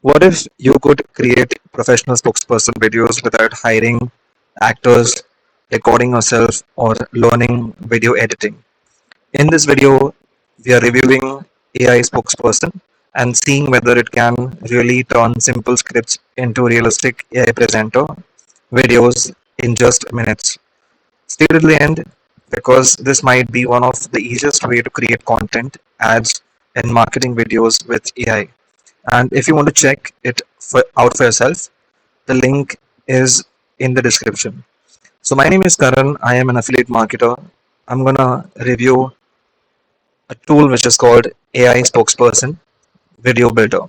What if you could create professional spokesperson videos without hiring actors, recording yourself, or learning video editing? In this video, we are reviewing AI spokesperson and seeing whether it can really turn simple scripts into realistic AI presenter videos in just minutes. Stay to the end because this might be one of the easiest way to create content, ads, and marketing videos with AI. And if you want to check it out for yourself, the link is in the description. So my name is Karan. I am an affiliate marketer. I'm gonna review a tool which is called AI Spokesperson Video Builder.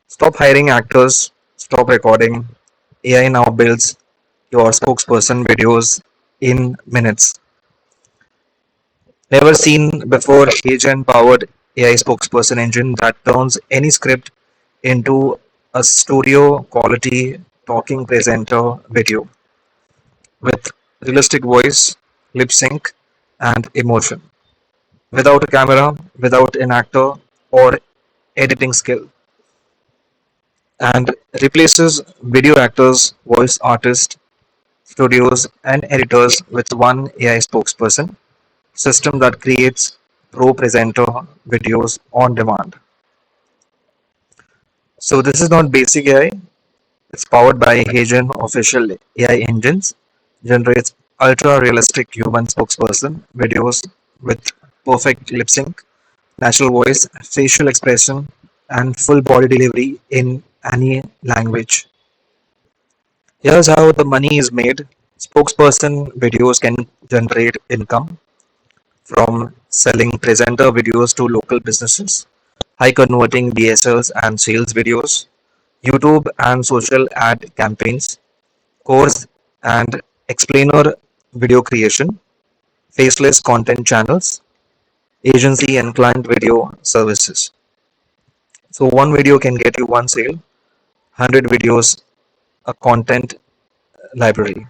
Stop hiring actors, stop recording. AI now builds your spokesperson videos in minutes. Never seen before HeyGen powered AI spokesperson engine that turns any script into a studio quality talking presenter video with realistic voice, lip sync, and emotion. Without a camera, without an actor or editing skill, and replaces video actors, voice artists, studios, and editors with one AI spokesperson system that creates pro presenter videos on demand. So this is not basic AI. It's powered by HeyGen official AI engines, generates ultra realistic human spokesperson videos with perfect lip sync, natural voice, facial expression, and full body delivery in any language. Here's how the money is made. Spokesperson videos can generate income from selling presenter videos to local businesses, high converting DSLs and sales videos, YouTube and social ad campaigns, course and explainer video creation, faceless content channels, agency and client video services. So one video can get you one sale, 100 videos, a content library,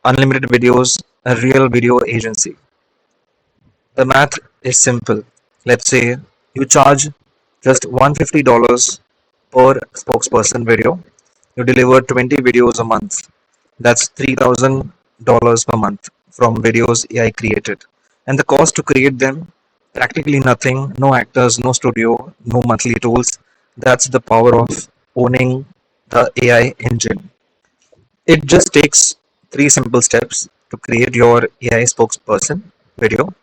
unlimited videos, a real video agency. The math is simple. Let's say you charge just $150 per spokesperson video. You deliver 20 videos a month. That's $3,000 per month from videos AI created. And the cost to create them, practically nothing, no actors, no studio, no monthly tools. That's the power of owning the AI engine. It just takes three simple steps to create your AI spokesperson video.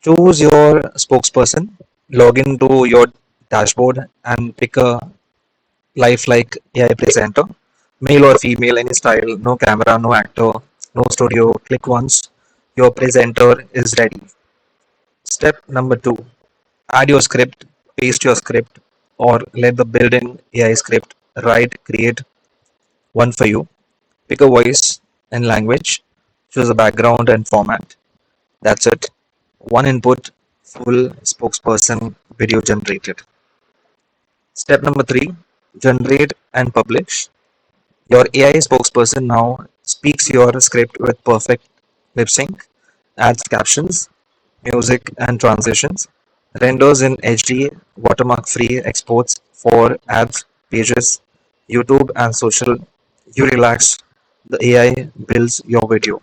Choose your spokesperson, log into your dashboard, and pick a lifelike AI presenter, male or female, any style, no camera, no actor, no studio. Click once, your presenter is ready. Step number two, add your script, paste your script, or let the built in AI script create one for you. Pick a voice and language, choose a background and format. That's it. One input, full spokesperson video generated. Step number three, generate and publish. Your AI spokesperson now speaks your script with perfect lip sync, adds captions, music, and transitions, renders in HD, watermark free exports for ads, pages, YouTube, and social. You relax, the AI builds your video.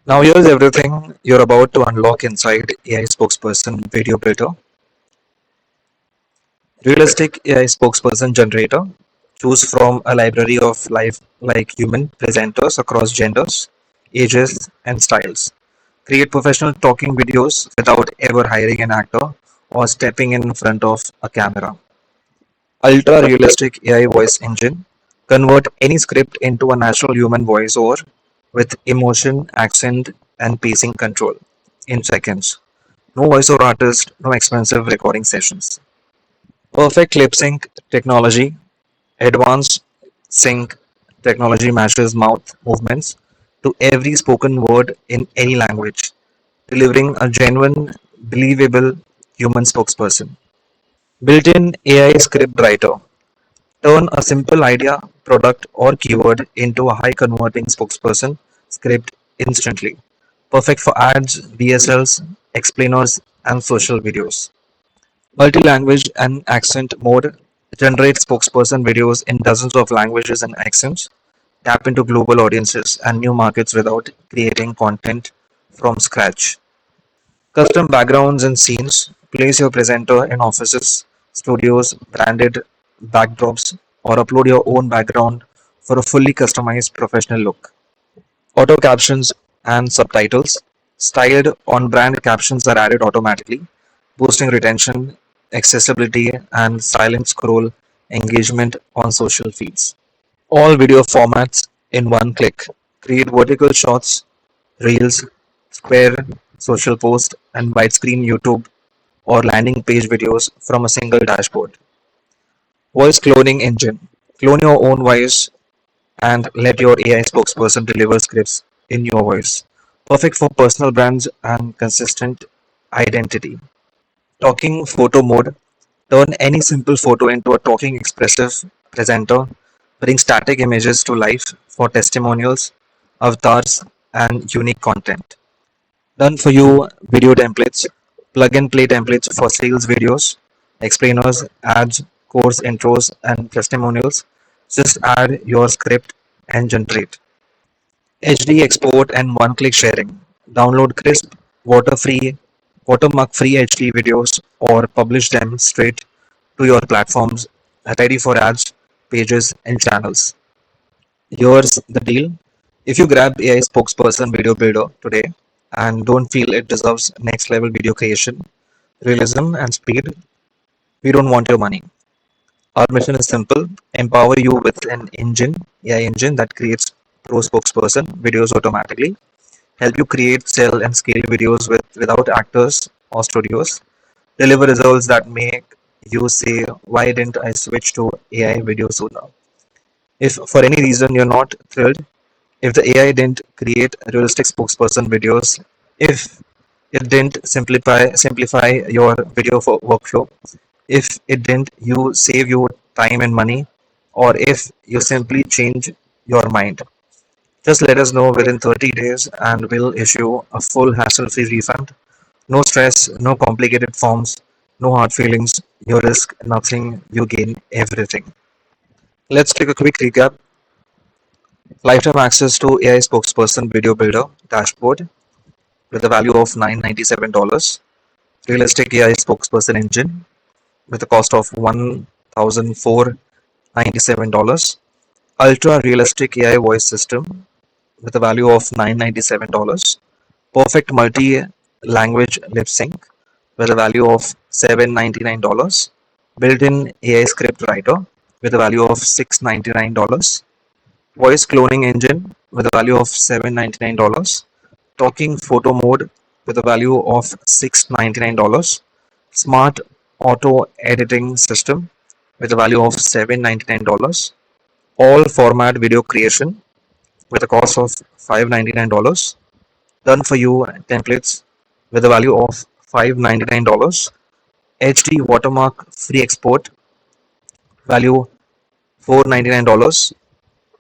Now, here's everything you're about to unlock inside AI spokesperson video builder. Realistic AI spokesperson generator. Choose from a library of life like human presenters across genders, ages, and styles. Create professional talking videos without ever hiring an actor or stepping in front of a camera. Ultra realistic AI voice engine. Convert any script into a natural human voiceover with emotion, accent, and pacing control in seconds. No voiceover artist, no expensive recording sessions. Perfect lip sync technology. Advanced sync technology matches mouth movements to every spoken word in any language, delivering a genuine, believable human spokesperson. Built in AI script writer. Turn a simple idea, product, or keyword into a high converting spokesperson script instantly. Perfect for ads, DSLs, explainers, and social videos. Multi-language and accent mode. Generate spokesperson videos in dozens of languages and accents. Tap into global audiences and new markets without creating content from scratch. Custom backgrounds and scenes. Place your presenter in offices, studios, branded backdrops, or upload your own background for a fully customized professional look. Auto captions and subtitles. Styled on brand captions are added automatically, boosting retention, accessibility, and silent scroll engagement on social feeds. All video formats in one click. Create vertical shots, reels, square, social post, and widescreen YouTube or landing page videos from a single dashboard. Voice cloning engine. Clone your own voice and let your AI spokesperson deliver scripts in your voice. Perfect for personal brands and consistent identity. Talking photo mode. Turn any simple photo into a talking expressive presenter. Bring static images to life for testimonials, avatars, and unique content. Done for you video templates. Plug and play templates for sales videos, explainers, ads, course intros, and testimonials. Just add your script and generate. HD export and one-click sharing. Download crisp, water-free, watermark-free HD videos or publish them straight to your platforms, ready for ads, pages, and channels. Here's the deal. If you grab AI spokesperson video builder today and don't feel it deserves next level video creation, realism, and speed, we don't want your money. Our mission is simple: empower you with an engine, AI engine that creates pro spokesperson videos automatically, help you create, sell, and scale videos without actors or studios, deliver results that make you say, why didn't I switch to AI video sooner? If for any reason you're not thrilled, if the AI didn't create realistic spokesperson videos, if it didn't simplify your video for workflow, if it didn't you save you time and money, or if you simply change your mind, just let us know within 30 days and we'll issue a full hassle-free refund. No stress, no complicated forms, no hard feelings. You risk nothing, you gain everything. Let's take a quick recap. Lifetime access to AI spokesperson video builder dashboard with a value of $997. Realistic AI spokesperson engine with a cost of $1,497. Ultra realistic AI voice system with a value of $997. Perfect multi language lip sync with a value of $799. Built in AI script writer with a value of $699. Voice cloning engine with a value of $799. Talking photo mode with a value of $699. Smart auto editing system with a value of $799. All format video creation with a cost of $599. Done for you templates with a value of $599. HD watermark free export value $499.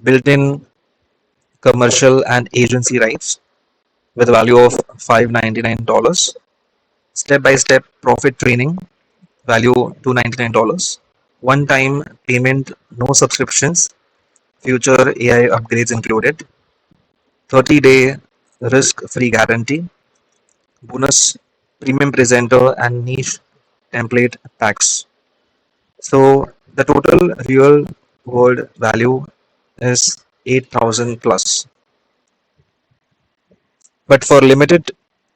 Built-in commercial and agency rights with a value of $599. Step-by-step profit training value $299. One-time payment, no subscriptions, future AI upgrades included. 30-day risk-free guarantee. Bonus premium presenter and niche template packs. So the total real world value is 8,000 plus. But for limited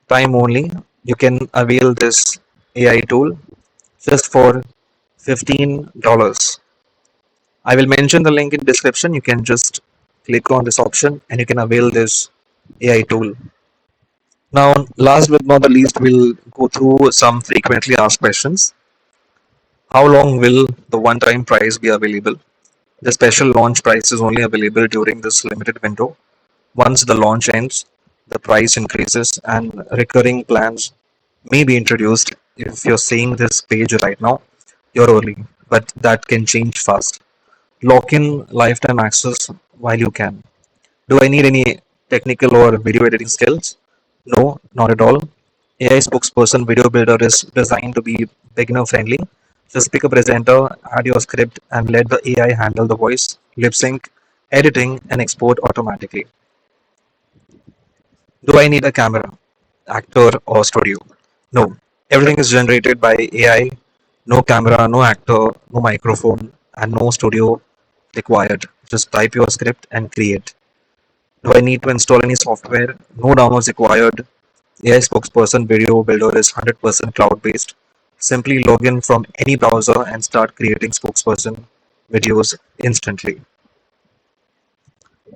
time only, you can avail this AI tool just for $15. I will mention the link in description. You can just click on this option and you can avail this AI tool. Now, last but not the least, we'll go through some frequently asked questions. How long will the one-time price be available? The special launch price is only available during this limited window. Once the launch ends, the price increases and recurring plans may be introduced. If you're seeing this page right now, you're early, but that can change fast. Lock in lifetime access while you can. Do I need any technical or video editing skills? No, not at all. AI spokesperson video builder is designed to be beginner friendly. Just pick a presenter, add your script, and let the AI handle the voice, lip sync, editing, and export automatically. Do I need a camera, actor, or studio? No. Everything is generated by AI. No camera, no actor, no microphone, and no studio required. Just type your script and create. Do I need to install any software? No downloads required. AI spokesperson video builder is 100% cloud based. Simply log in from any browser and start creating spokesperson videos instantly.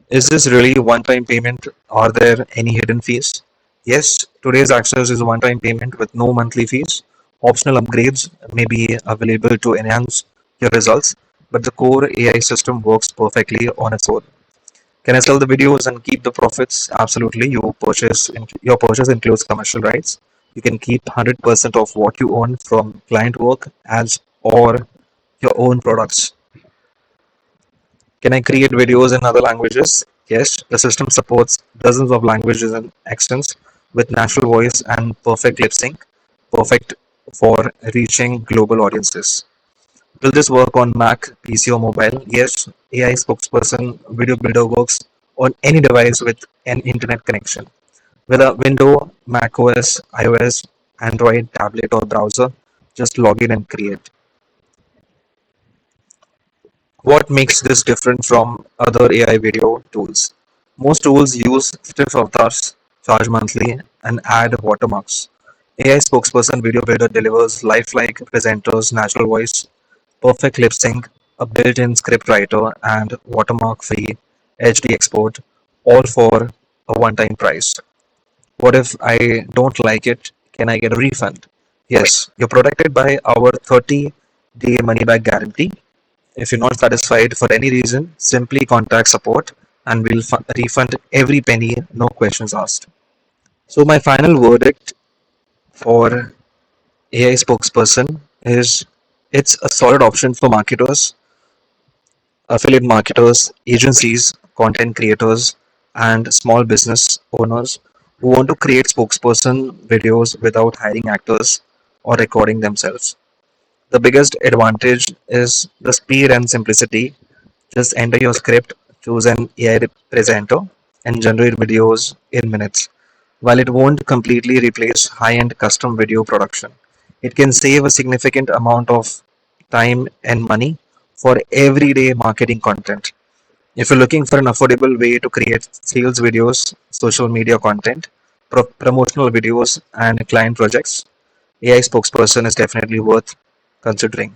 Is this really one time payment? Are there any hidden fees? Yes, today's access is a one time payment with no monthly fees. Optional upgrades may be available to enhance your results, but the core AI system works perfectly on its own. Can I sell the videos and keep the profits? Absolutely. Your purchase includes commercial rights. You can keep 100% of what you own from client work, ads, or your own products. Can I create videos in other languages? Yes, the system supports dozens of languages and accents with natural voice and perfect lip sync, perfect for reaching global audiences. Will this work on Mac, PC, or mobile? Yes, AI spokesperson video builder works on any device with an internet connection. Whether Windows, Mac OS, iOS, Android, tablet, or browser, just log in and create. What makes this different from other AI video tools? Most tools use stiff avatars, charge monthly, and add watermarks. AI spokesperson video builder delivers lifelike presenters, natural voice, perfect lip sync, a built-in script writer, and watermark-free HD export, all for a one-time price. What if I don't like it? Can I get a refund? Yes, you're protected by our 30-day money-back guarantee. If you're not satisfied for any reason, simply contact support and we'll refund every penny, no questions asked. So, my final verdict for AI spokesperson is it's a solid option for marketers, affiliate marketers, agencies, content creators, and small business owners who want to create spokesperson videos without hiring actors or recording themselves. The biggest advantage is the speed and simplicity. Just enter your script, choose an AI presenter, and generate videos in minutes. While it won't completely replace high end custom video production, it can save a significant amount of time and money for everyday marketing content. If you're looking for an affordable way to create sales videos, social media content, promotional videos, and client projects, AI spokesperson is definitely worth considering.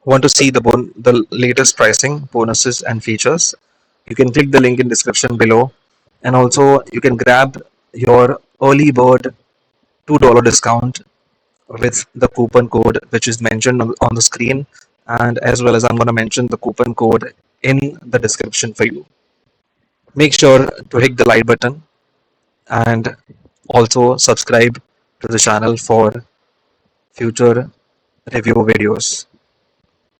Want to see the latest pricing, bonuses, and features? You can click the link in description below, and also you can grab your early bird $2 discount with the coupon code which is mentioned on the screen, and as well as I'm going to mention the coupon code in the description for you. Make sure to hit the like button and also subscribe to the channel for future review videos.